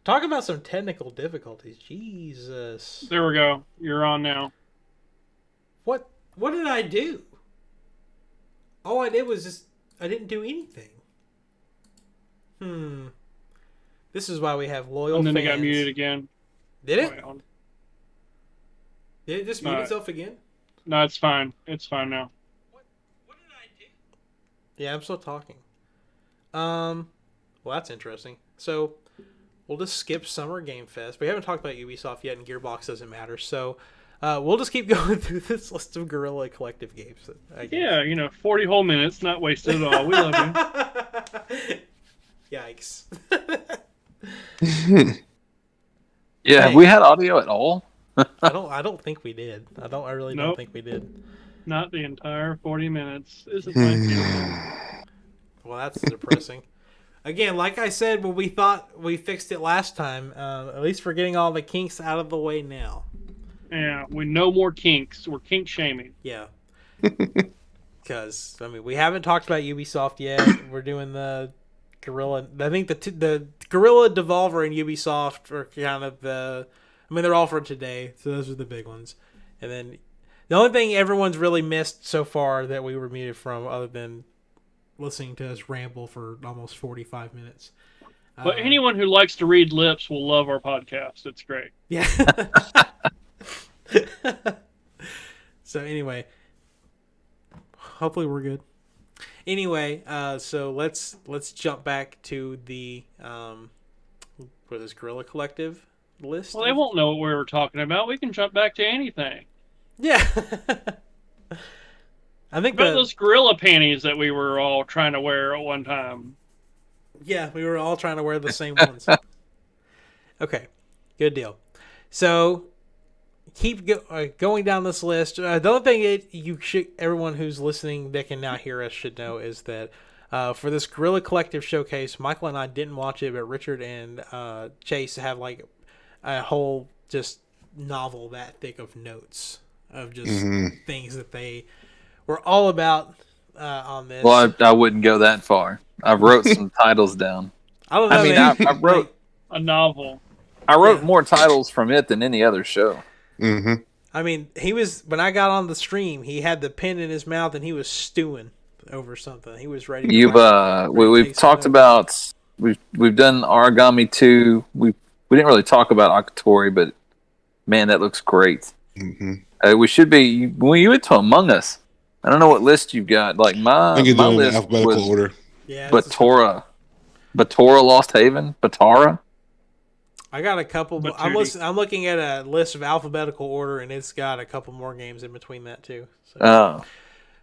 Talk about some technical difficulties. Jesus. There we go. You're on now. What did I do? All I did was just I didn't do anything. This is why we have loyal And then fans. it got muted again. Did it? Wait, hold on. Did it just mute itself again? No, it's fine. It's fine now. What did I do? Yeah, I'm still talking. Well, that's interesting. So, we'll just skip Summer Game Fest. We haven't talked about Ubisoft yet, and Gearbox doesn't matter. So, we'll just keep going through this list of Guerrilla Collective games. Yeah, 40 whole minutes, not wasted at all. We love you. Yikes. Yeah, have we had audio at all? I don't think we did. I really don't think we did. Not the entire 40 minutes. This is my Well, that's depressing. Again, like I said, when we thought we fixed it last time, at least we're getting all the kinks out of the way now. Yeah, we no more kinks. We're kink shaming. Yeah. Because, we haven't talked about Ubisoft yet. We're doing the Guerrilla. I think the Guerrilla, Devolver, and Ubisoft are kind of the... they're all for today, so those are the big ones. And then the only thing everyone's really missed so far that we were muted from, other than listening to us ramble for almost 45 minutes. But anyone who likes to read lips will love our podcast. It's great. Yeah. So anyway, hopefully we're good. Anyway, so let's jump back to the for this Guerrilla Collective list. Well, they won't know what we were talking about. We can jump back to anything. Yeah. I think about those gorilla panties that we were all trying to wear at one time. Yeah, we were all trying to wear the same ones. Okay, good deal. So keep going down this list. The only thing everyone who's listening that can now hear us should know is that for this Guerrilla Collective showcase, Michael and I didn't watch it, but Richard and Chase have like a whole just novel that thick of notes of just things that they were all about on this. Well, I wouldn't go that far. I wrote some titles down. I don't know. I wrote a novel. I wrote more titles from it than any other show. He was, when I got on the stream, he had the pen in his mouth and he was stewing over something. He was ready. We've talked about we've done Origami 2. We didn't really talk about Akatori, but man, that looks great. We should be when you went to Among Us. I don't know what list you've got. Like my list alphabetical was order. Yeah, Batora Lost Haven, Batara. I got a couple. I'm looking at a list of alphabetical order, and it's got a couple more games in between that too. So.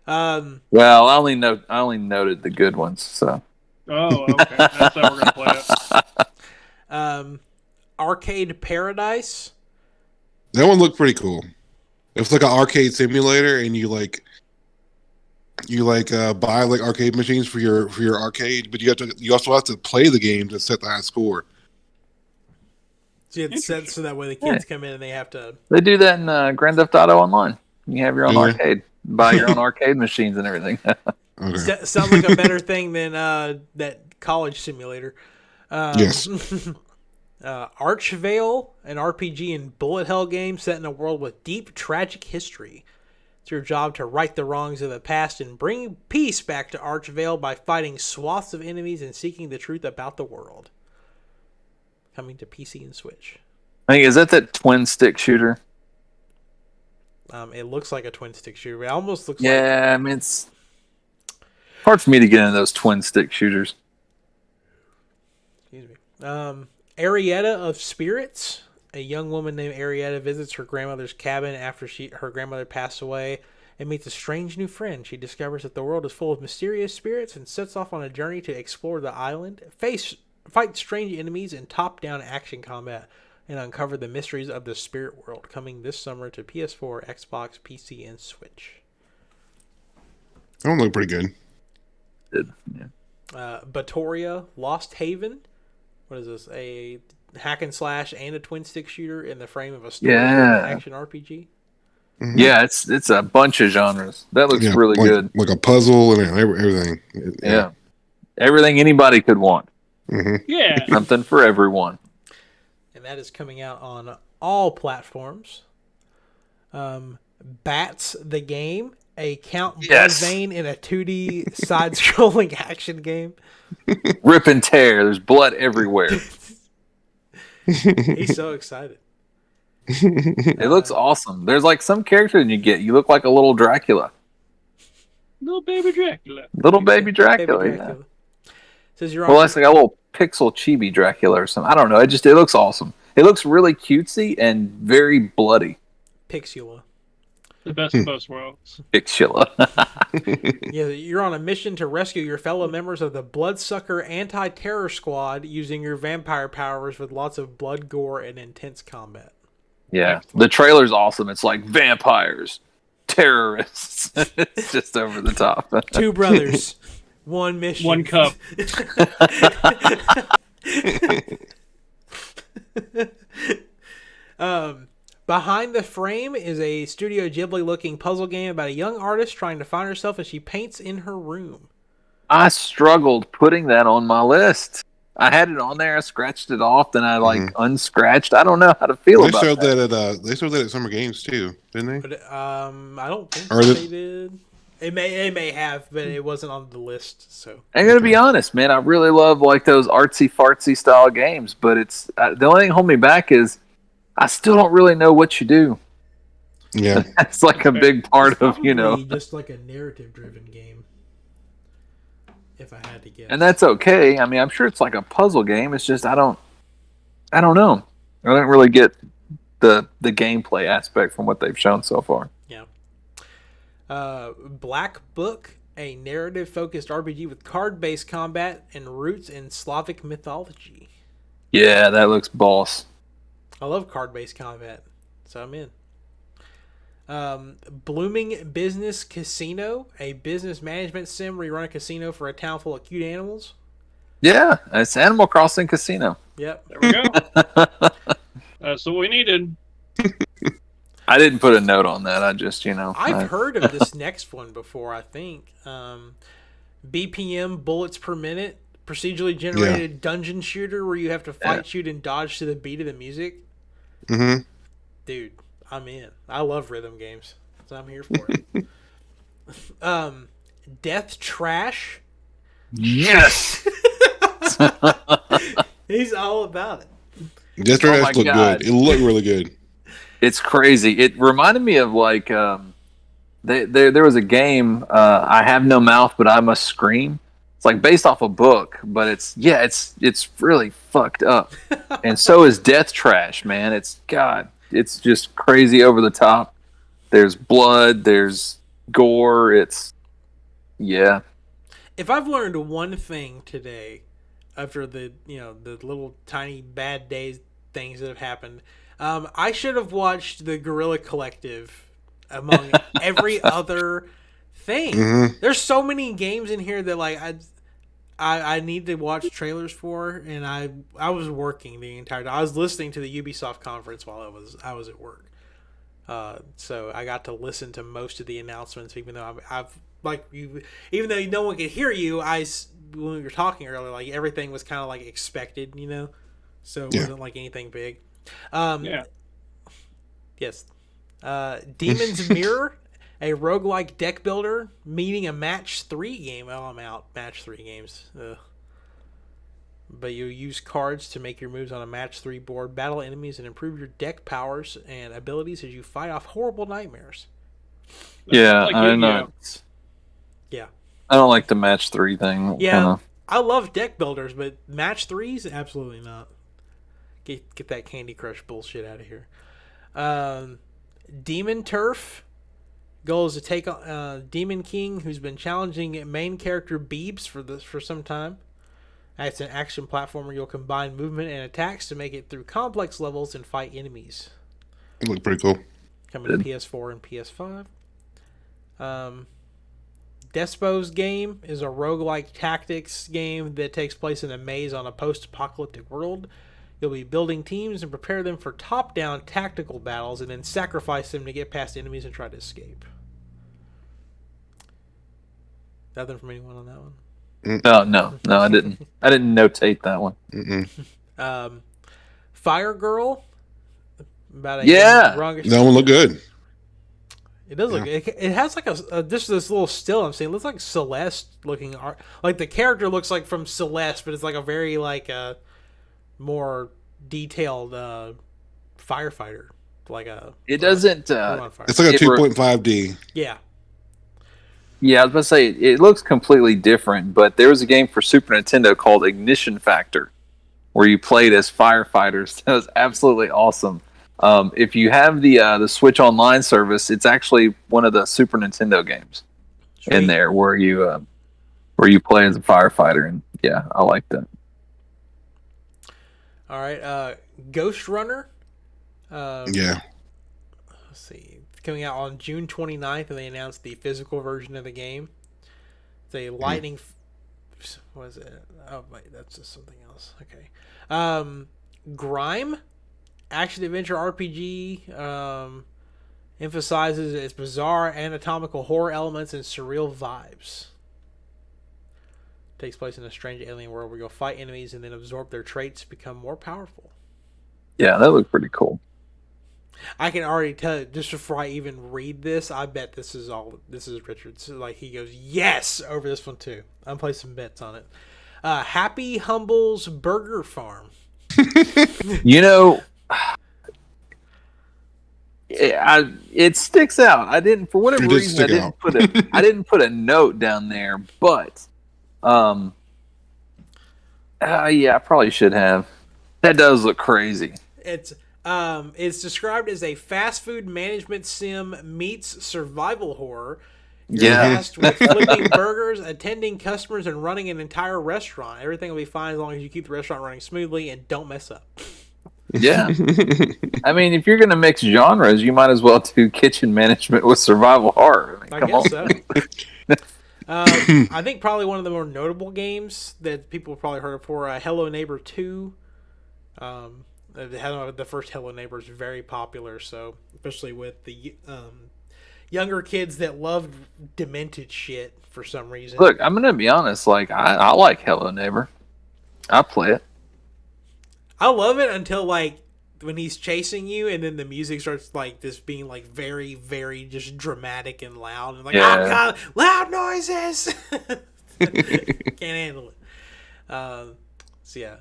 Well, I only noted the good ones. So. Oh, okay. That's how we're gonna play it. Arcade Paradise. That one looked pretty cool. It's like an arcade simulator, and you buy like arcade machines for your arcade, but you also have to play the game to set the high score. So you have to set so that way the kids come in and they have to. They do that in Grand Theft Auto Online. You have your own arcade, buy your own arcade machines and everything. Okay. Sounds like a better thing than that college simulator. Yes. Archvale, an RPG and bullet hell game set in a world with deep tragic history. It's your job to right the wrongs of the past and bring peace back to Archvale by fighting swaths of enemies and seeking the truth about the world. Coming to PC and Switch. I think, is that twin stick shooter? It looks like a twin stick shooter. It almost looks like... it's hard for me to get into those twin stick shooters. Excuse me. Arietta of Spirits. A young woman named Arietta visits her grandmother's cabin after her grandmother passed away and meets a strange new friend. She discovers that the world is full of mysterious spirits and sets off on a journey to explore the island, fight strange enemies, and top-down action combat, and uncover the mysteries of the spirit world. Coming this summer to PS4, Xbox, PC, and Switch. That one looked pretty good. Yeah. Batoria Lost Haven. What is this? A hack and slash and a twin stick shooter in the frame of a story action RPG. Mm-hmm. Yeah, it's a bunch of genres. That looks really good. Like a puzzle and everything. Yeah. Everything anybody could want. Mm-hmm. Yeah. Something for everyone. and that is coming out on all platforms. Bats the Game, a Count Bloodvein in a 2D side-scrolling action game. Rip and tear. There's blood everywhere. He's so excited. It looks awesome. There's like some character you get. You look like a little Dracula. Little baby Dracula. Little baby Dracula. Baby Yeah. Dracula. Says you're Well, on. that's like a little pixel chibi Dracula or something. I don't know. It looks awesome. It looks really cutesy and very bloody. Pixula. The best of both worlds. Pixula. Yeah, you're on a mission to rescue your fellow members of the Bloodsucker Anti-Terror Squad using your vampire powers with lots of blood, gore, and intense combat. Yeah. The trailer's awesome. It's like vampires, terrorists. It's just over the top. 2 brothers, 1 mission. 1 cup. Behind the Frame is a Studio Ghibli-looking puzzle game about a young artist trying to find herself as she paints in her room. I struggled putting that on my list. I had it on there. I scratched it off, then I unscratched. I don't know how to feel They about showed that. that at they showed that at Summer Games too, didn't they? But I don't think Or they did. It may have, but it wasn't on the list. So I'm gonna be honest, man. I really love like those artsy fartsy style games, but it's the only thing holding me back is I still don't really know what you do. Yeah. That's like a big part of probably just like a narrative-driven game. If I had to guess, and that's okay. I mean, I'm sure it's like a puzzle game. It's just I don't know. I don't really get the gameplay aspect from what they've shown so far. yeah. Black Book, a narrative-focused RPG with card-based combat and roots in Slavic mythology. Yeah, that looks boss. I love card-based combat, so I'm in. Blooming Business Casino, a business management sim where you run a casino for a town full of cute animals. Yeah, it's Animal Crossing Casino. Yep. There we go. That's what we needed. I didn't put a note on that. I just, I've heard of this next one before, I think. BPM, bullets per minute, procedurally generated dungeon shooter where you have to fight, shoot, and dodge to the beat of the music. Mm-hmm. Dude, I'm in. I love rhythm games, so I'm here for it. Death Trash. Yes. He's all about it. Death Trash my looked God. good. It looked really good. It's crazy. It reminded me of like there was a game, I Have No Mouth But I Must Scream. It's like based off a book, but it's really fucked up. And so is Death Trash, man. It's just crazy over the top. There's blood, there's gore, If I've learned one thing today, after the little tiny bad days things that have happened, I should have watched the Guerrilla Collective among every other thing. Mm-hmm. There's so many games in here that like I need to watch trailers for, and I was working the entire time. I was listening to the Ubisoft conference while I was at work. So I got to listen to most of the announcements, even though even though no one could hear you, when we were talking earlier, like everything was kind of like expected, so it wasn't like anything big. Yes. Demon's Mirror, a roguelike deck builder meeting a match 3 game. Oh, I'm out. Match 3 games. Ugh. But you use cards to make your moves on a match 3 board, battle enemies, and improve your deck powers and abilities as you fight off horrible nightmares. yeah. Like I don't know. Yu-Gi-Oh. Yeah. I don't like the match 3 thing. Yeah. Kinda. I love deck builders, but match 3s? Absolutely not. Get that Candy Crush bullshit out of here. Demon Turf. Goal is to take on Demon King, who's been challenging main character Beebs for some time. It's an action platformer. You'll combine movement and attacks to make it through complex levels and fight enemies. It looked pretty cool. Coming to PS4 and PS5. Despo's Game is a roguelike tactics game that takes place in a maze on a post-apocalyptic world. You'll be building teams and prepare them for top-down tactical battles and then sacrifice them to get past enemies and try to escape. Nothing from anyone on that one? No, I didn't. I didn't notate that one. Mm-mm. Fire Girl. About a Yeah. young That one look good. It does look. It has like just this little still I'm seeing. It looks like Celeste looking art. Like the character looks like from Celeste, but it's like a very like more detailed firefighter. Like a. It doesn't. It's like a It 2.5D. Yeah. Yeah, I was about to say it looks completely different, but there was a game for Super Nintendo called Ignition Factor, where you played as firefighters. That was absolutely awesome. If you have the Switch Online service, it's actually one of the Super Nintendo games in Sweet. there where you play as a firefighter, and yeah, I like that. All right. Ghost Runner. Yeah. Let's see. It's coming out on June 29th, and they announced the physical version of the game. It's a lightning. What is it? Oh wait, that's just something else. Okay. Grime, action adventure RPG, emphasizes its bizarre anatomical horror elements and surreal vibes. Takes place in a strange alien world where you'll fight enemies and then absorb their traits to become more powerful. Yeah, that looked pretty cool. I can already tell, just before I even read this, I bet this is Richard's. Like, he goes, yes, over this one too. I'm playing some bets on it. Happy Humble's Burger Farm. You know, it sticks out. I didn't, for whatever reason, I didn't put a note down there, but yeah, I probably should have. That does look crazy. It's described as a fast food management sim meets survival horror. You're tasked with flipping burgers, attending customers, and running an entire restaurant. Everything will be fine as long as you keep the restaurant running smoothly and don't mess up. Yeah. I mean, if you're going to mix genres, you might as well do kitchen management with survival horror. I mean, I guess so. I think probably one of the more notable games that people have probably heard of for Hello Neighbor 2. The first Hello Neighbor is very popular, so especially with the younger kids that loved demented shit for some reason. Look, I'm going to be honest. Like, I like Hello Neighbor. I play it. I love it until like when he's chasing you, and then the music starts like this being like very, very just dramatic and loud, and like, oh god, loud noises. Can't handle it. So yeah.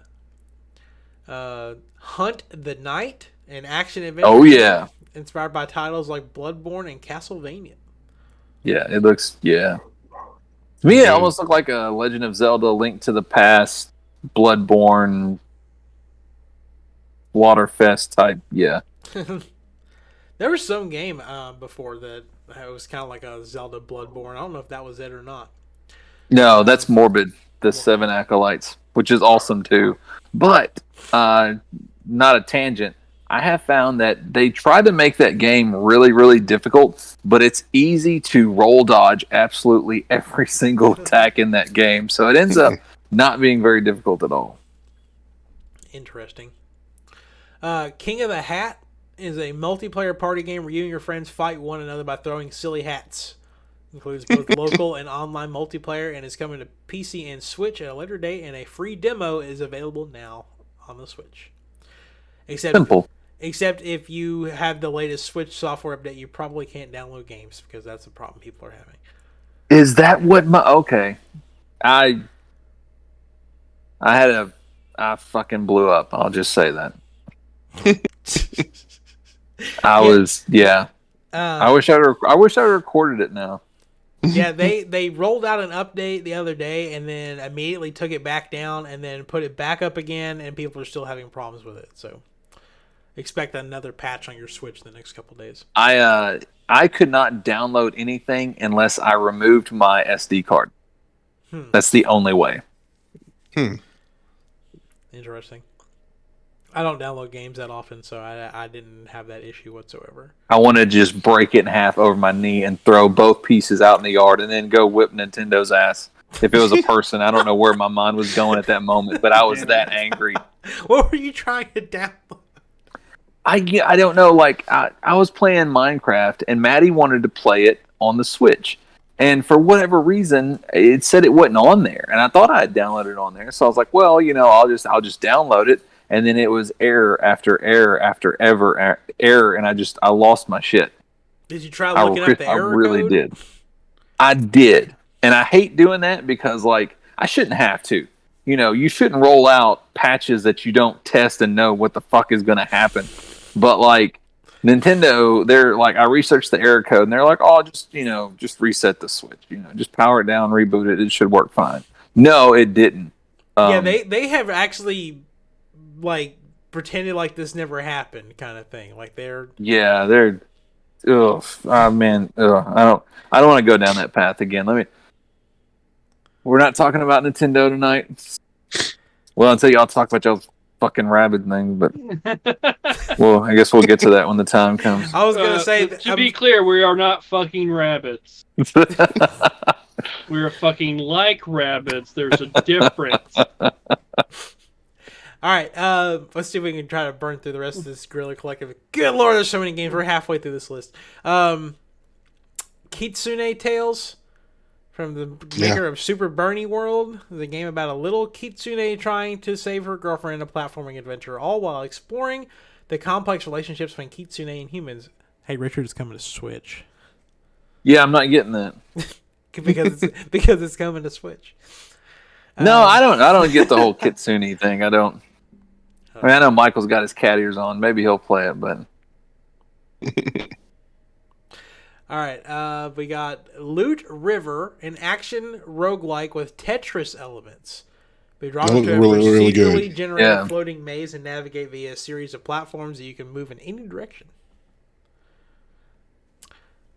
Hunt the Night, an action adventure. Oh yeah. Inspired by titles like Bloodborne and Castlevania. Yeah, it looks. Yeah. To me, it almost looked like a Legend of Zelda: Link to the Past, Bloodborne, Waterfest type. Yeah. There was some game before that it was kind of like a Zelda Bloodborne. I don't know if that was it or not. No, that's Morbid, the Seven Acolytes, which is awesome too. But not a tangent. I have found that they try to make that game really, really difficult, but it's easy to roll dodge absolutely every single attack in that game. So it ends up not being very difficult at all. Interesting. King of the Hat is a multiplayer party game where you and your friends fight one another by throwing silly hats. Includes both local and online multiplayer, and is coming to PC and Switch at a later date, and a free demo is available now on the Switch. Simple. Except if you have the latest Switch software update, you probably can't download games because that's the problem people are having. Is that what my... Okay. I fucking blew up. I'll just say that. I wish I recorded it now. Yeah, they rolled out an update the other day and then immediately took it back down and then put it back up again, and people are still having problems with it. So expect another patch on your Switch the next couple days. I could not download anything unless I removed my SD card. That's the only way. Interesting. I don't download games that often, so I didn't have that issue whatsoever. I want to just break it in half over my knee and throw both pieces out in the yard and then go whip Nintendo's ass. If it was a person, I don't know where my mind was going at that moment, but I was that angry. What were you trying to download? I don't know. Like, I was playing Minecraft, and Maddie wanted to play it on the Switch. And for whatever reason, it said it wasn't on there. And I thought I had downloaded it on there. So I was like, well, I'll just download it. and then it was error after error after error, and I lost my shit. Did you try looking up the error I really code? did. I did, and I hate doing that because like I shouldn't have to. You know, you shouldn't roll out patches that you don't test and know what the fuck is going to happen. But like Nintendo, they're like, I researched the error code, and they're like, oh, just reset the Switch. You know, just power it down, reboot it. It should work fine. No, it didn't. Yeah, they have actually like pretended like this never happened, kind of thing. Like they're ugh, man, ugh, I don't want to go down that path again. We're not talking about Nintendo tonight. Well, until y'all talk about y'all's fucking rabbit thing, but well, I guess we'll get to that when the time comes. I was gonna say to be clear, we are not fucking rabbits. We are fucking like rabbits. There's a difference. All right, let's see if we can try to burn through the rest of this Guerrilla Collective. Good lord, there's so many games. We're halfway through this list. Kitsune Tales from the maker of Super Bernie World, the game about a little kitsune trying to save her girlfriend in a platforming adventure, all while exploring the complex relationships between kitsune and humans. Hey, Richard, it's coming to Switch. Yeah, I'm not getting that. because it's coming to Switch. No, I don't get the whole kitsune thing. I don't. I mean, I know Michael's got his cat ears on. Maybe he'll play it, but. All right, we got Loot River, an action roguelike with Tetris elements. Be dropped into a really procedurally good. generated floating maze and navigate via a series of platforms that you can move in any direction.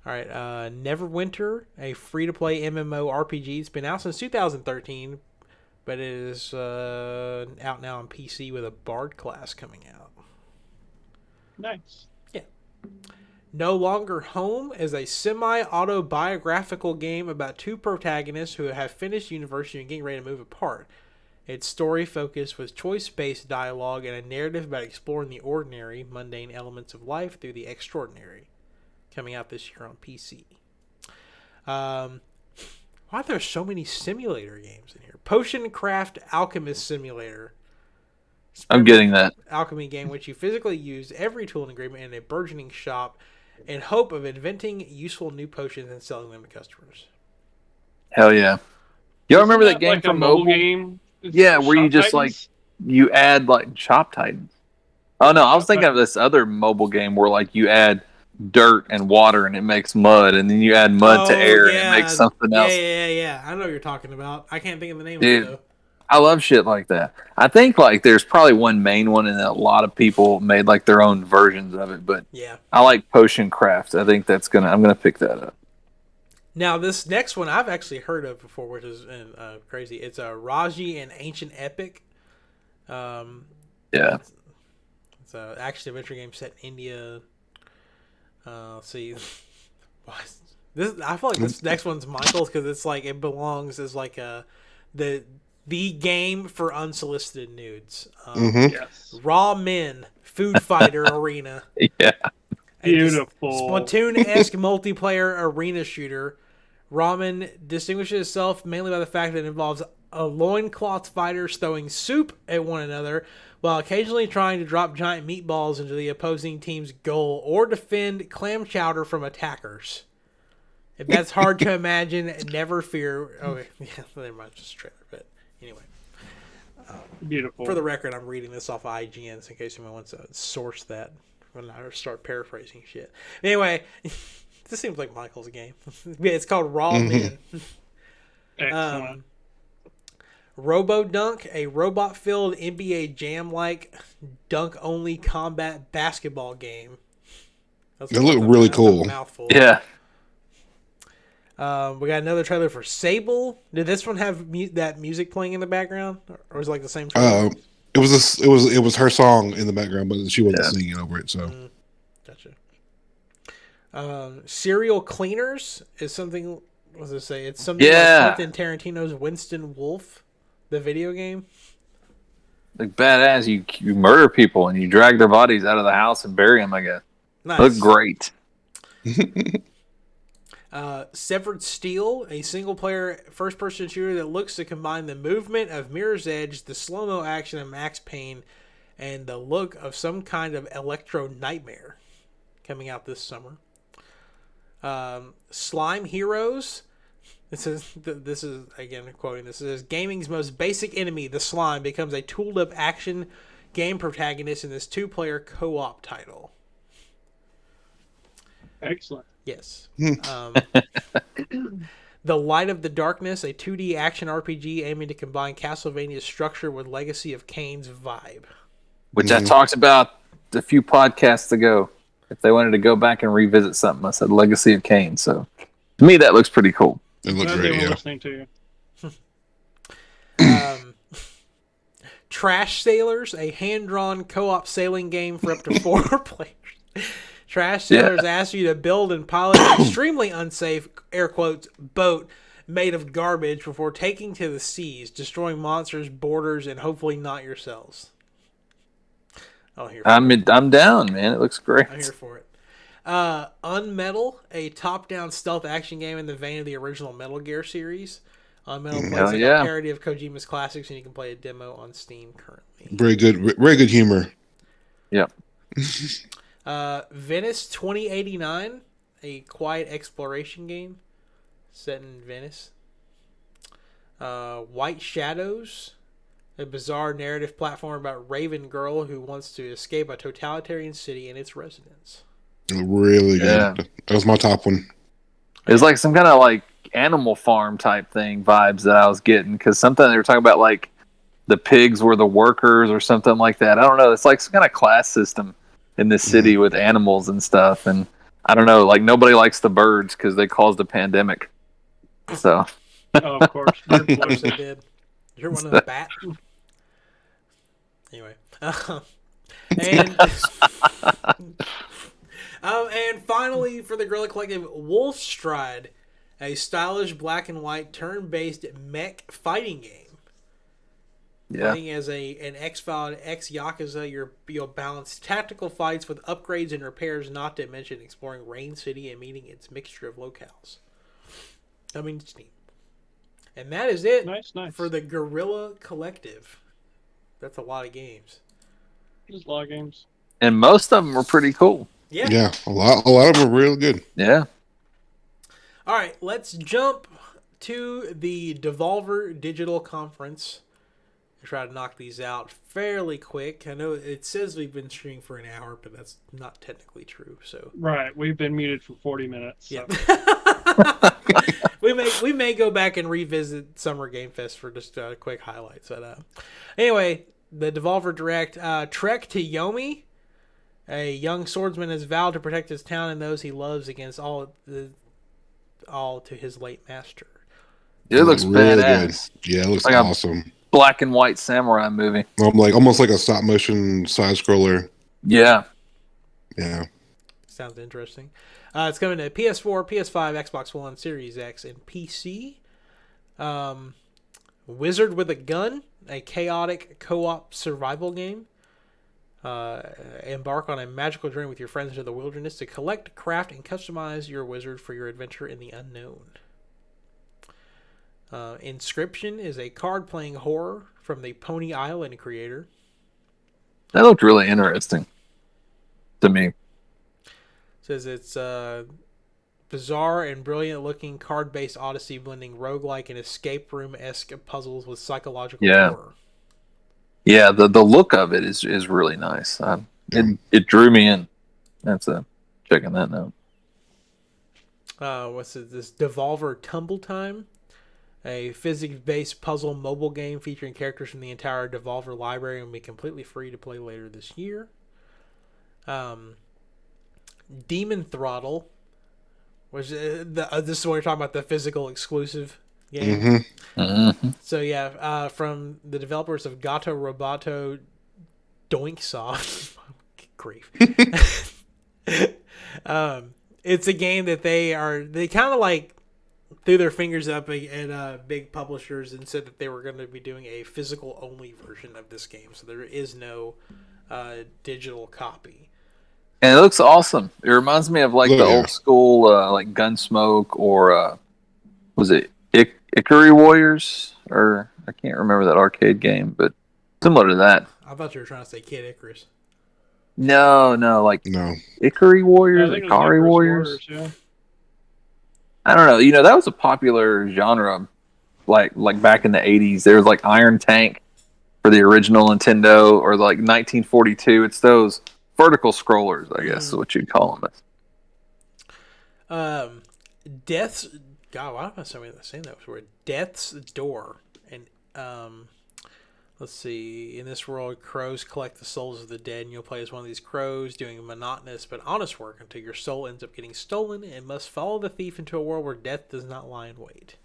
All right, Neverwinter, a free-to-play MMORPG. It's been out since 2013, but it is out now on PC with a Bard class coming out. Nice. Yeah. No Longer Home is a semi-autobiographical game about two protagonists who have finished university and getting ready to move apart. It's story-focused with choice-based dialogue and a narrative about exploring the ordinary, mundane elements of life through the extraordinary. Coming out this year on PC. Why are there so many simulator games in here? Potion Craft Alchemist Simulator. I'm getting that. Alchemy game which you physically use every tool and ingredient in a burgeoning shop in hope of inventing useful new potions and selling them to customers. Hell yeah. Y'all remember Isn't that game like from a mobile mobile? game? It's Yeah, where you Shop just Titans? you add like Shop Titans. Oh no, I was thinking of this other mobile game where like you add dirt and water and it makes mud, and then you add mud to air and it makes something else. Yeah. I know what you're talking about. I can't think of the name Dude, of it though. I love shit like that. I think like there's probably one main one, and a lot of people made like their own versions of it. But Yeah. I like Potion Craft. I think I'm gonna pick that up. Now this next one I've actually heard of before, which is crazy. It's a Raji and Ancient Epic. Yeah. It's an action adventure game set in India. Let's see. I feel like this next one's Michael's because it's like it belongs as like the game for unsolicited nudes. Yes. Raw Men Food Fighter Arena. Yeah. Beautiful. Splatoon-esque multiplayer arena shooter. Ramen distinguishes itself mainly by the fact that it involves a loincloth fighters throwing soup at one another while occasionally trying to drop giant meatballs into the opposing team's goal or defend clam chowder from attackers. If that's hard to imagine, never fear. Okay, yeah, never mind, just a trailer. But anyway, Beautiful. for the record, I'm reading this off of IGN in case anyone wants to source that when I start paraphrasing shit. Anyway, this seems like Michael's game. Yeah, it's called Raw Men. Excellent. Robo-Dunk, a robot-filled NBA Jam-like dunk-only combat basketball game. They look really That's a cool. mouthful. Yeah. We got another trailer for Sable. Did this one have that music playing in the background, or was it like the same trailer? It was her song in the background, but she wasn't singing over it. So Gotcha. Serial Cleaners is something. What does it say? It's something like Quentin Tarantino's Winston Wolfe, the video game. Like badass, you murder people and you drag their bodies out of the house and bury them. I guess. Nice. Look great. Severed Steel, a single-player first-person shooter that looks to combine the movement of Mirror's Edge, the slow-mo action of Max Payne, and the look of some kind of electro nightmare, coming out this summer. Slime Heroes. This is again quoting. This is gaming's most basic enemy. The slime becomes a tooled-up action game protagonist in this 2-player co-op title. Excellent. Yes. The Light of the Darkness, a 2D action RPG aiming to combine Castlevania's structure with Legacy of Kain's vibe. Which I talked about a few podcasts ago. If they wanted to go back and revisit something, I said Legacy of Kain. So to me, that looks pretty cool. It looks Glad great, they were yeah. listening to you. Trash Sailors, a hand-drawn co-op sailing game for up to 4 players. Trash Sailors asks you to build and pilot an extremely unsafe, air quotes, boat made of garbage before taking to the seas, destroying monsters, borders, and hopefully not yourselves. I'm down, man. It looks great. I'm here for it. Unmetal, a top-down stealth action game in the vein of the original Metal Gear series. Unmetal plays like a parody of Kojima's classics, and you can play a demo on Steam currently. Very good humor. Yep. Venice 2089, a quiet exploration game set in Venice. White Shadows, a bizarre narrative platform about Raven Girl who wants to escape a totalitarian city and its residents. Really good. Yeah. That was my top one. It was like some kind of like Animal Farm type thing vibes that I was getting, because something they were talking about like the pigs were the workers or something like that. I don't know. It's like some kind of class system in this city with animals and stuff, and I don't know. Like nobody likes the birds because they caused a pandemic. So. Oh, of course. Of course they did. You're one of the bat. Anyway, and finally for the Gorilla Collective, Wolfstride, a stylish black and white turn-based mech fighting game. Yeah. Playing as an X-File ex-Yakuza, you'll balance tactical fights with upgrades and repairs, not to mention exploring Rain City and meeting its mixture of locales. I mean, it's neat. And that is it Nice. for the Gorilla Collective. That's a lot of games. There's a lot of games. And most of them were pretty cool. Yeah. Yeah, a lot of them are real good. Yeah. All right, let's jump to the Devolver Digital Conference. I try to knock these out fairly quick. I know it says we've been streaming for an hour, but that's not technically true. So Right, we've been muted for 40 minutes. So. yeah, we may go back and revisit Summer Game Fest for just quick highlights. But anyway, the Devolver Direct, Trek to Yomi. A young swordsman has vowed to protect his town and those he loves against all to his late master. It looks really badass. good. Yeah, it looks Like awesome. Black and white samurai movie. Almost like a stop motion side scroller. Yeah. Yeah. Sounds interesting. It's coming to PS4, PS5, Xbox One, Series X, and PC. Wizard with a Gun, a chaotic co-op survival game. Embark on a magical journey with your friends into the wilderness to collect, craft, and customize your wizard for your adventure in the unknown. Inscription is a card-playing horror from the Pony Island creator. That looked really interesting to me. Says it's bizarre and brilliant-looking card-based odyssey blending roguelike and escape room-esque puzzles with psychological horror. Yeah, the look of it is really nice. It drew me in. That's checking that note. What's it? This Devolver Tumble Time, a physics-based puzzle mobile game featuring characters from the entire Devolver library and will be completely free to play later this year. Demon Throttle, which this is when we're talking about the physical exclusive game. Mm-hmm. Mm-hmm. So yeah, from the developers of Gato Roboto Doinksoft. Grief. It's a game that they kind of like threw their fingers up at big publishers and said that they were going to be doing a physical only version of this game. So there is no digital copy. And it looks awesome. It reminds me of like the old school like Gunsmoke or was it Ikari Warriors, or I can't remember that arcade game, but similar to that. I thought you were trying to say Kid Icarus. No, like No. Ikari Warriors, I think it was Ikari Icarus Warriors. Yeah. I don't know. You know, that was a popular genre, like back in the '80s. There was like Iron Tank for the original Nintendo, or like 1942. It's those vertical scrollers, I guess, is what you'd call them. Death's God. Why am I saying that word? Death's Door, and let's see. In this world, crows collect the souls of the dead, and you'll play as one of these crows doing monotonous but honest work until your soul ends up getting stolen, and must follow the thief into a world where death does not lie in wait.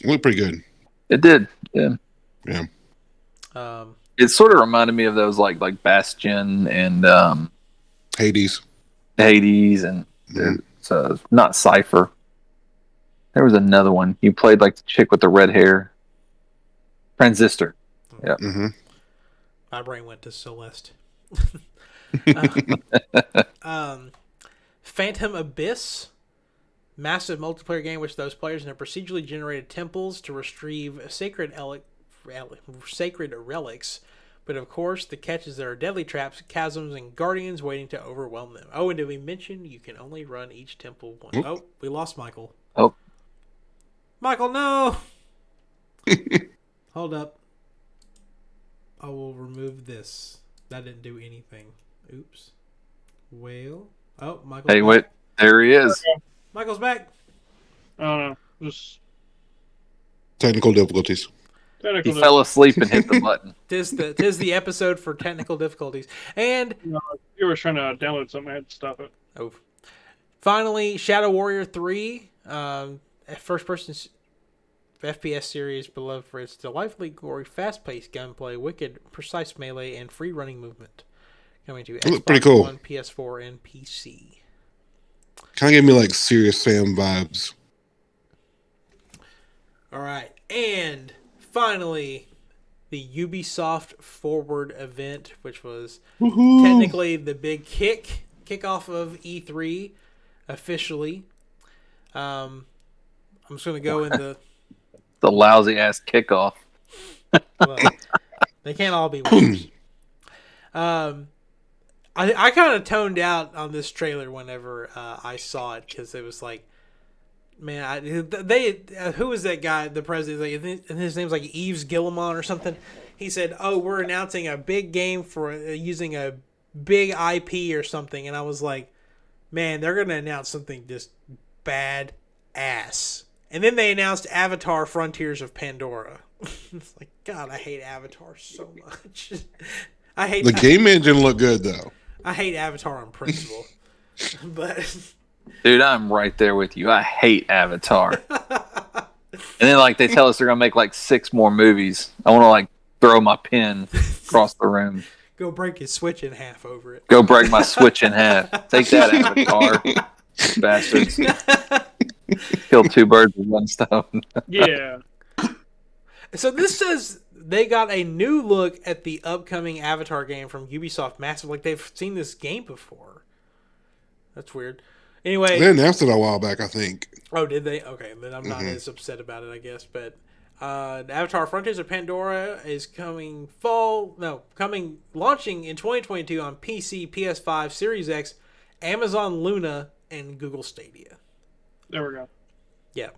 Looked pretty good. It did, yeah. Yeah. It sort of reminded me of those like Bastion and Hades. And so not Cypher. There was another one. You played like the chick with the red hair. Transistor. Yeah. Mm-hmm. My brain went to Celeste. Phantom Abyss. Massive multiplayer game which those players in procedurally generated temples to retrieve sacred relics. But of course, the catch is there are deadly traps, chasms, and guardians waiting to overwhelm them. Oh, and did we mention you can only run each temple once? Oh, we lost Michael. Oh. Michael, no! Hold up. I will remove this. That didn't do anything. Oops. Well. Oh, Michael's Hey, back. wait. There he is. Michael's back. I don't know. Just Technical difficulties. He fell asleep and hit the button. Tis the episode for technical difficulties. And You were trying to download something. I had to stop it. oh, finally, Shadow Warrior 3, first-person FPS series beloved for its delightfully gory, fast-paced gunplay, wicked, precise melee, and free-running movement. Coming to Xbox pretty cool. One, PS4, and PC. Kind of gave me like Serious Sam vibes. All right, and finally, the Ubisoft Forward event, which was technically the big kickoff of E3 officially. I'm just going to go in The lousy ass kickoff. well, they can't all be winners. I kind of toned out on this trailer whenever I saw it because it was like, man, who was that guy, the president? Like, his name's like Yves Guillemot or something. He said, "Oh, we're announcing a big game for using a big IP or something," and I was like, man, they're gonna announce something just bad ass. And then they announced Avatar: Frontiers of Pandora. It's like, God, I hate Avatar so much. I hate the game engine looked good though. I hate Avatar on principle, but Dude, I'm right there with you. I hate Avatar. And then like they tell us they're gonna make like 6 more movies. I want to like throw my pen across the room. go break his Switch in half over it. Go break my Switch in half. Take that, Avatar, bastards. Kill 2 birds with 1 stone. Yeah. So this says they got a new look at the upcoming Avatar game from Ubisoft Massive. Like they've seen this game before. That's weird. Anyway, They announced it a while back, I think. oh, did they? Okay, then I'm not as upset about it, I guess. But Avatar: Frontiers of Pandora is launching in 2022 on PC, PS5, Series X, Amazon Luna, and Google Stadia. There we go. Yeah.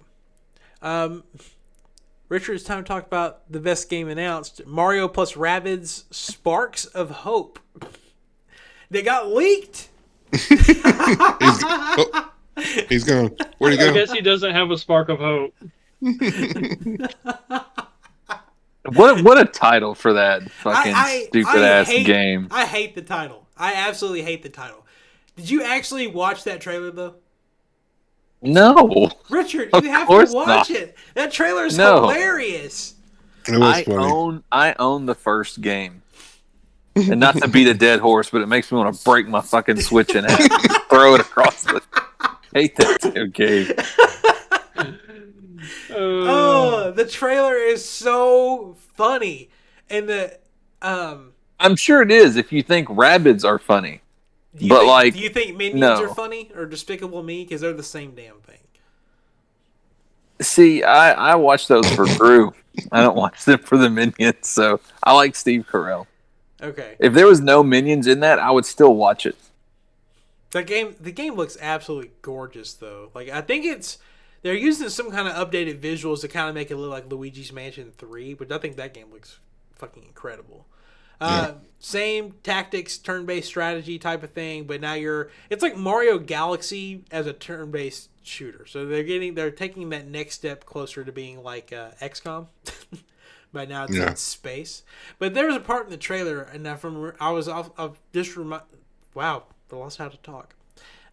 Richard, it's time to talk about the best game announced. Mario plus Rabbids Sparks of Hope. They got leaked. He's gone. Where'd he I go? guess he doesn't have a spark of hope. What a title for that fucking stupid ass hate, game. I hate the title. I absolutely hate the title. Did you actually watch that trailer though? No. Richard, Of you have course to watch not. it. That trailer is No. hilarious. It was funny. I own the first game. And not to beat a dead horse, but it makes me want to break my fucking Switch in half and throw it across the hate that damn game. Oh, the trailer is so funny. And I'm sure it is if you think Rabbids are funny. do you But, think, like, do you think Minions no. are funny or Despicable Me? Because they're the same damn thing. See, I watch those for Gru. I don't watch them for the Minions, so I like Steve Carell. Okay. If there was no minions in that, I would still watch it. The game looks absolutely gorgeous, though. Like, I think they're using some kind of updated visuals to kind of make it look like Luigi's Mansion 3, but I think that game looks fucking incredible. Same tactics, turn-based strategy type of thing, but now it's like Mario Galaxy as a turn-based shooter. So they're taking that next step closer to being like XCOM. But now it's in space. But there was a part in the trailer, and wow, I lost how to talk.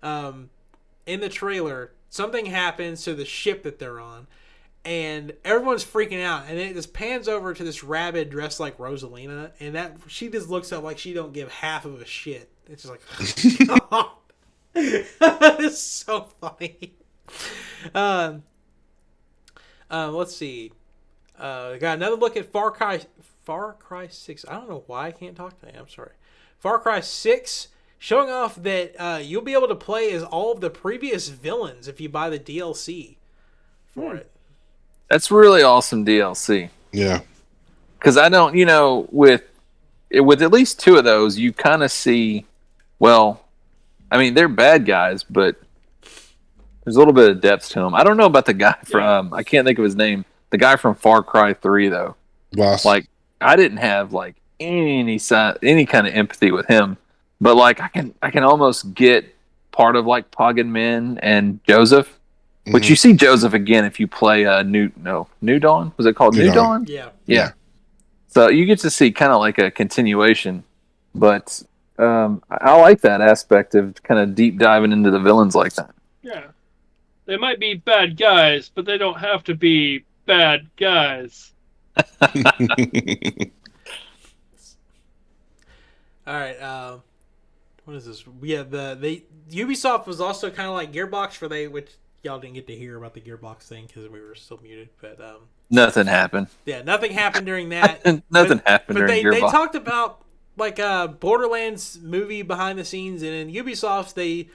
In the trailer, something happens to the ship that they're on, and everyone's freaking out. And then it just pans over to this rabbit dressed like Rosalina, and that she just looks up like she don't give half of a shit. It's just like, it's so funny. Let's see. Got another look at Far Cry 6. I don't know why I can't talk today. I'm sorry. Far Cry 6, showing off that you'll be able to play as all of the previous villains if you buy the DLC for it. That's really awesome DLC. Yeah. Because I don't, with at least two of those, you kind of see, well, I mean, they're bad guys, but there's a little bit of depth to them. I don't know about the guy from, I can't think of his name, the guy from Far Cry 3, though. Boss. Like, I didn't have, like, any kind of empathy with him. But, like, I can almost get part of, like, Pagan Min and Joseph. Which you see Joseph again if you play New Dawn? Was it called New Dawn? Yeah. So you get to see kind of like a continuation, but I like that aspect of kind of deep diving into the villains like that. Yeah. They might be bad guys, but they don't have to be bad guys. All right. What is this? Yeah, the Ubisoft was also kind of like Gearbox which y'all didn't get to hear about the Gearbox thing because we were still muted, but nothing happened. Yeah, nothing happened during that. Nothing happened during Gearbox. They talked about like Borderlands movie behind the scenes, and in Ubisoft they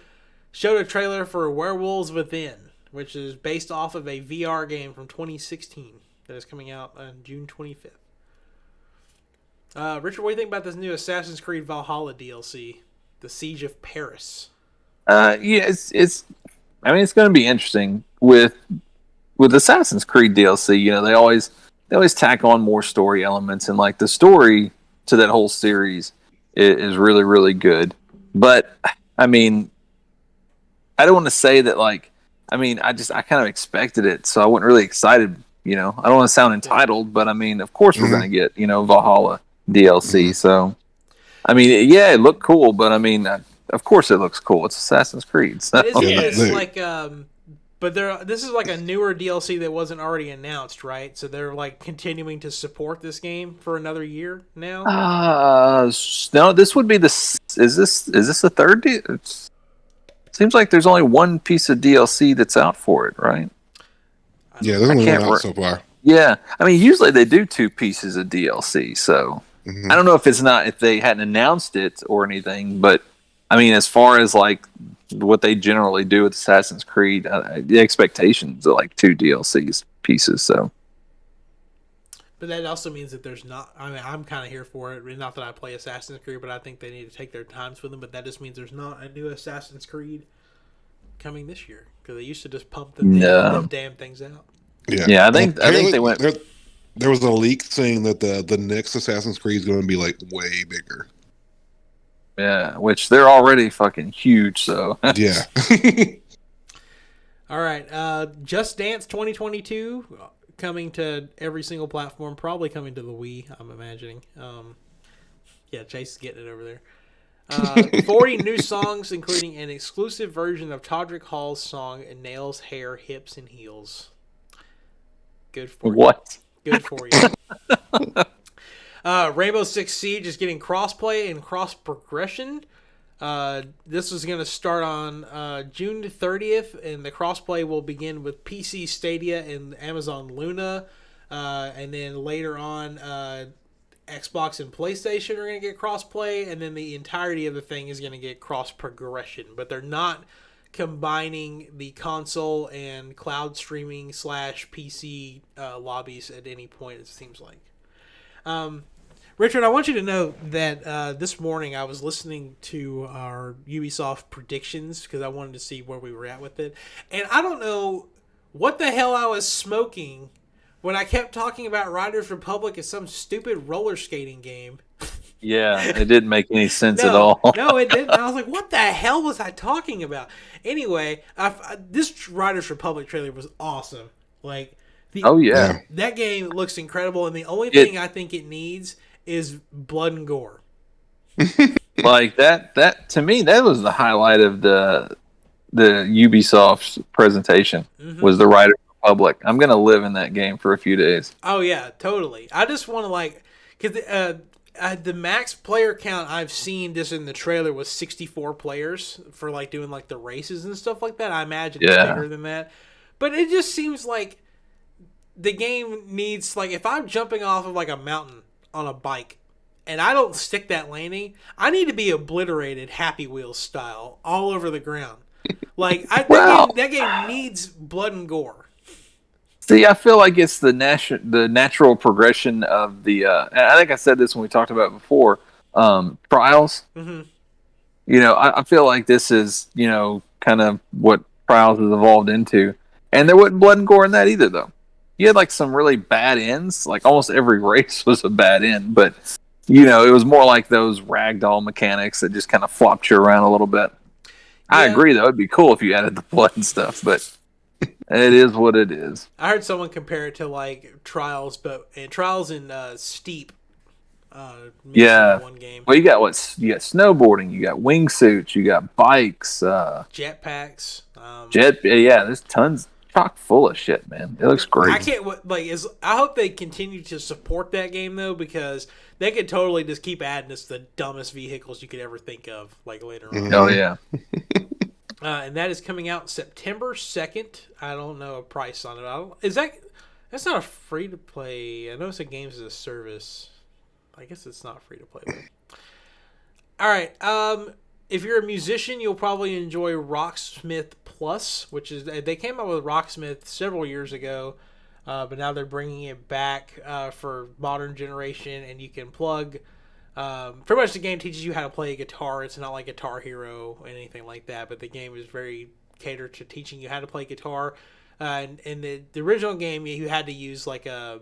showed a trailer for Werewolves Within, which is based off of a VR game from 2016 that is coming out on June 25th. Richard, what do you think about this new Assassin's Creed Valhalla DLC, The Siege of Paris? It's I mean, it's going to be interesting with Assassin's Creed DLC. They always tack on more story elements, and like the story to that whole series is really, really good. But I mean, I don't want to say that I kind of expected it, so I wasn't really excited. I don't want to sound entitled, but I mean, of course we're going to get Valhalla DLC. So I mean, yeah, it looked cool, but I mean. Of course, it looks cool. It's Assassin's Creed. So. It's like, but this is like a newer DLC that wasn't already announced, right? So they're like continuing to support this game for another year now. No, this would be the. Is this the third? It seems like there's only one piece of DLC that's out for it, right? Yeah, there's only one out so far. Yeah, I mean, usually they do 2 pieces of DLC, so I don't know if they hadn't announced it or anything, but. I mean, as far as like what they generally do with Assassin's Creed, the expectations are like 2 DLC pieces. So, but that also means that there's not. I mean, I'm kind of here for it. Not that I play Assassin's Creed, but I think they need to take their times with them. But that just means there's not a new Assassin's Creed coming this year because they used to just pump the damn things out. Yeah. I think they went. There was a leak saying that the next Assassin's Creed is going to be like way bigger. Yeah, which they're already fucking huge, so. Yeah. All right. Just Dance 2022 coming to every single platform, probably coming to the Wii, I'm imagining. Yeah, Chase is getting it over there. 40 new songs, including an exclusive version of Todrick Hall's song Nails, Hair, Hips, and Heels. Good for you. What? Good for you. Rainbow Six Siege is getting crossplay and cross progression. This is going to start on June 30th, and the crossplay will begin with PC Stadia and Amazon Luna. And then later on, Xbox and PlayStation are going to get crossplay, and then the entirety of the thing is going to get cross progression. But they're not combining the console and cloud streaming / PC lobbies at any point, it seems like. Richard, I want you to know that this morning I was listening to our Ubisoft predictions because I wanted to see where we were at with it. And I don't know what the hell I was smoking when I kept talking about Riders Republic as some stupid roller skating game. Yeah, it didn't make any sense at all. No, it didn't. I was like, what the hell was I talking about? Anyway, this Riders Republic trailer was awesome. Like, Oh yeah, that game looks incredible, and the only thing I think it needs is blood and gore. like that to me, that was the highlight of the Ubisoft's presentation. Was the Riders Republic. I'm gonna live in that game for a few days. Oh yeah, totally. I just want to because the max player count I've seen just in the trailer was 64 players for like doing like the races and stuff like that. I imagine it's bigger than that, but it just seems like the game needs, like, if I'm jumping off of like a mountain on a bike and I don't stick that landing, I need to be obliterated Happy Wheels style all over the ground. Like, that game needs blood and gore. See, I feel like it's the natural progression of the. I think I said this when we talked about it before. Trials. Mm-hmm. You know, I feel like this is, you know, kind of what Trials has evolved into, and there wasn't blood and gore in that either, though. You had like some really bad ends. Like almost every race was a bad end, but you know, it was more like those ragdoll mechanics that just kind of flopped you around a little bit. Yeah. I agree, though. It'd be cool if you added the blood and stuff, but it is what it is. I heard someone compare it to like Trials, but Trials in Steep. One game. Well, you got snowboarding, you got wingsuits, you got bikes, jetpacks. There's tons. Chock full of shit, man. It looks great. I hope they continue to support that game though, because they could totally just keep adding us the dumbest vehicles you could ever think of, like later on. Oh yeah. And that is coming out September 2nd. I don't know a price on it. That's not a free to play. I know it's a games as a service. I guess it's not free to play. All right. If you're a musician, you'll probably enjoy Rocksmith Plus, which is, they came out with Rocksmith several years ago, but now they're bringing it back for modern generation, and you can plug. Pretty much the game teaches you how to play a guitar. It's not like Guitar Hero or anything like that, but the game is very catered to teaching you how to play guitar. And in the original game, you had to use like I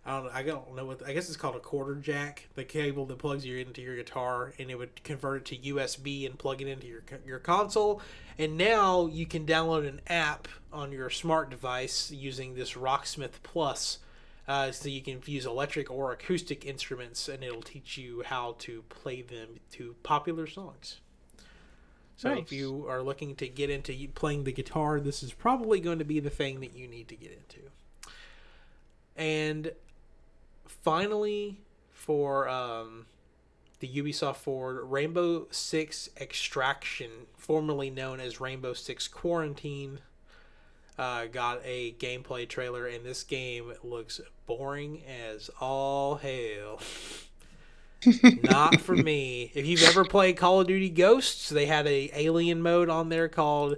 don't know I guess it's called a quarter jack, the cable that plugs you into your guitar, and it would convert it to USB and plug it into your console. And now you can download an app on your smart device using this Rocksmith Plus, so you can use electric or acoustic instruments, and it'll teach you how to play them to popular songs. So If you are looking to get into playing the guitar, this is probably going to be the thing that you need to get into. And finally, for the Ubisoft Forward, Rainbow Six Extraction, formerly known as Rainbow Six Quarantine, got a gameplay trailer, and this game looks boring as all hell. Not for me. If you've ever played Call of Duty Ghosts, they had a alien mode on there called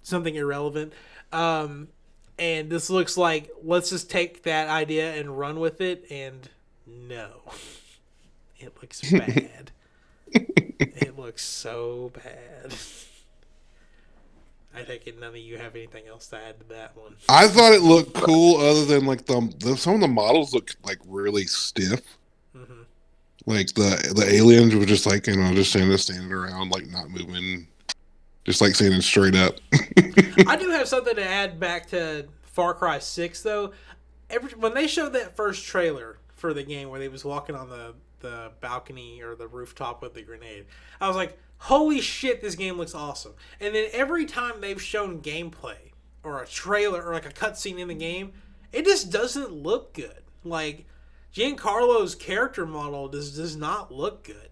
something irrelevant. And this looks like, let's just take that idea and run with it, and no. It looks bad. It looks so bad. I take it none of you have anything else to add to that one. I thought it looked cool, other than like some of the models look like really stiff. Mm-hmm. Like the aliens were just like, just standing around, like not moving, just like standing straight up. I do have something to add back to Far Cry 6 though. When they showed that first trailer for the game where they was walking on the balcony or the rooftop with the grenade, I was like, holy shit, this game looks awesome. And then every time they've shown gameplay or a trailer or like a cutscene in the game, it just doesn't look good. Like, Giancarlo's character model does not look good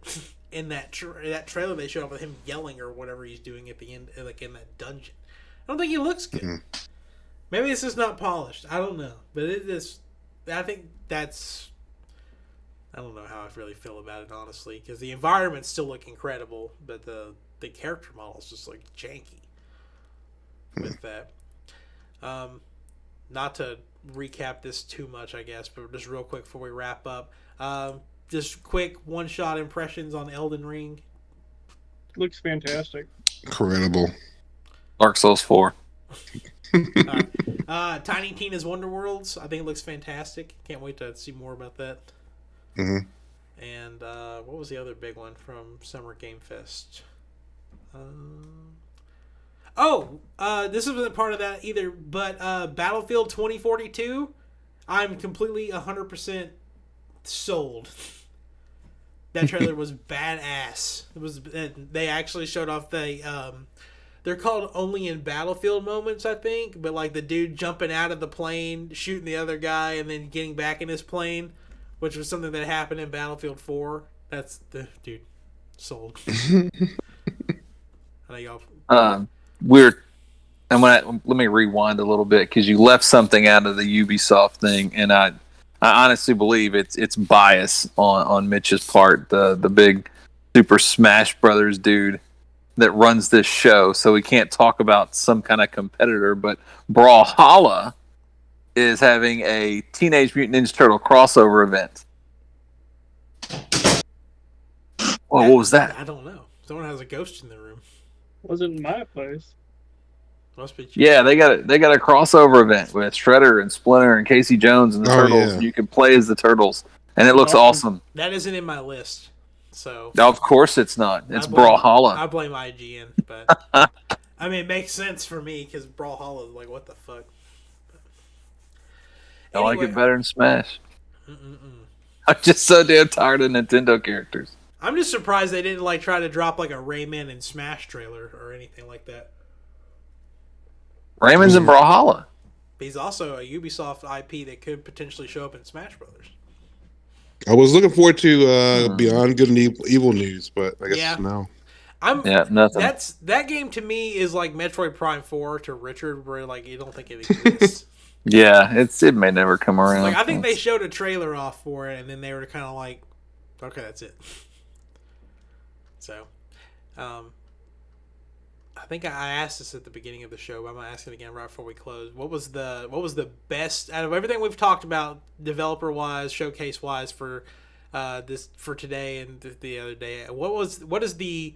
in that trailer they showed up with him yelling or whatever he's doing at the end, like in that dungeon. I don't think he looks good. Mm-hmm. Maybe this is not polished. I don't know. But it is. I think that's. I don't know how I really feel about it, honestly, because the environments still look incredible, but the character models just look janky with that. Not to recap this too much, I guess, but just real quick before we wrap up. Just quick one-shot impressions on Elden Ring. Looks fantastic. Incredible. Dark Souls 4. Tiny Tina's Wonder Worlds. I think it looks fantastic. Can't wait to see more about that. Mm-hmm. And what was the other big one from Summer Game Fest? This isn't part of that either, but Battlefield 2042, I'm completely 100% sold. That trailer was badass. They actually showed off they're called only in Battlefield moments, I think, but like the dude jumping out of the plane, shooting the other guy, and then getting back in his plane, which was something that happened in Battlefield 4. That's the dude sold. I think let me rewind a little bit because you left something out of the Ubisoft thing, and I honestly believe it's bias on Mitch's part, the big Super Smash Brothers dude that runs this show, so we can't talk about some kind of competitor, but Brawlhalla is having a Teenage Mutant Ninja Turtle crossover event. Well, what was that? I don't know. Someone has a ghost in the room. Wasn't in my place. Must be. Yeah, they got a crossover event with Shredder and Splinter and Casey Jones and the Turtles. Yeah. You can play as the Turtles, and it looks awesome. That isn't in my list, so. No, of course it's not. It's I Brawlhalla. blame IGN, but I mean, it makes sense for me because Brawlhalla is like, what the fuck. I like it better than Smash. Mm-mm-mm. I'm just so damn tired of Nintendo characters. I'm just surprised they didn't like try to drop like a Rayman and Smash trailer or anything like that. Rayman's in Brawlhalla. He's also a Ubisoft IP that could potentially show up in Smash Brothers. I was looking forward to Beyond Good and Evil news, but I guess no. Nothing. That game to me is like Metroid Prime 4 to Richard, where like you don't think it exists. Yeah, it may never come around. Like I think they showed a trailer off for it, and then they were kind of like, okay, that's it. So, I think I asked this at the beginning of the show, but I'm gonna ask it again right before we close. What was the best out of everything we've talked about, developer wise, showcase wise for this for today and the other day? What is the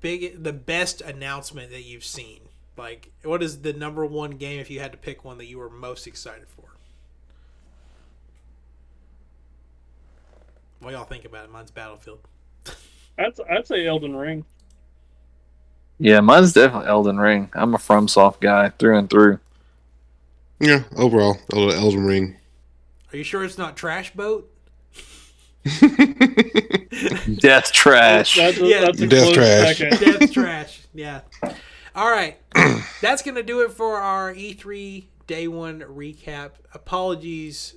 best announcement that you've seen? Like, what is the number one game if you had to pick one that you were most excited for? What y'all think about it? Mine's Battlefield. I'd say Elden Ring. Yeah, mine's definitely Elden Ring. I'm a FromSoft guy through and through. Yeah, overall, Elden Ring. Are you sure it's not Trash Boat? Death Trash. That's a Death close Trash. second. Death Trash. Yeah. All right. That's going to do it for our E3 Day 1 recap. Apologies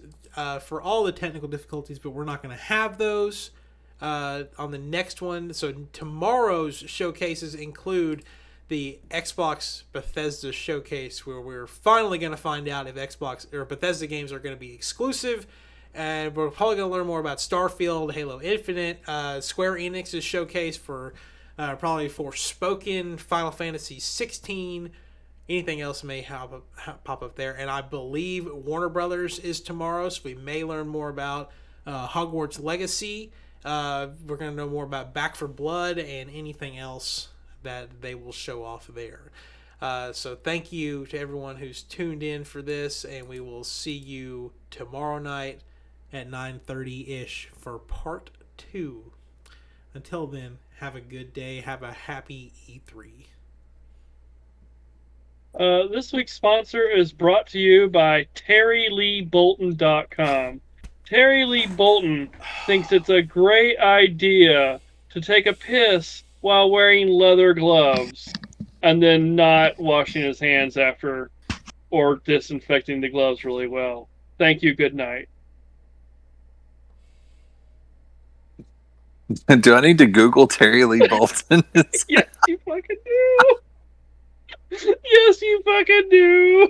for all the technical difficulties, but we're not going to have those on the next one. So tomorrow's showcases include the Xbox Bethesda showcase, where we're finally going to find out if Xbox or Bethesda games are going to be exclusive. And we're probably going to learn more about Starfield, Halo Infinite, Square Enix's showcase for probably Forspoken, Final Fantasy 16. Anything else may pop up there. And I believe Warner Brothers is tomorrow, so we may learn more about Hogwarts Legacy. We're going to know more about Back 4 Blood and anything else that they will show off there. So thank you to everyone who's tuned in for this, and we will see you tomorrow night at 9:30-ish for part 2. Until then, have a good day. Have a happy E3. This week's sponsor is brought to you by TerryLeeBolton.com. Terry Lee Bolton thinks it's a great idea to take a piss while wearing leather gloves and then not washing his hands after or disinfecting the gloves really well. Thank you. Good night. Do I need to Google Terry Lee Bolton? Yes, you fucking do. Yes, you fucking do.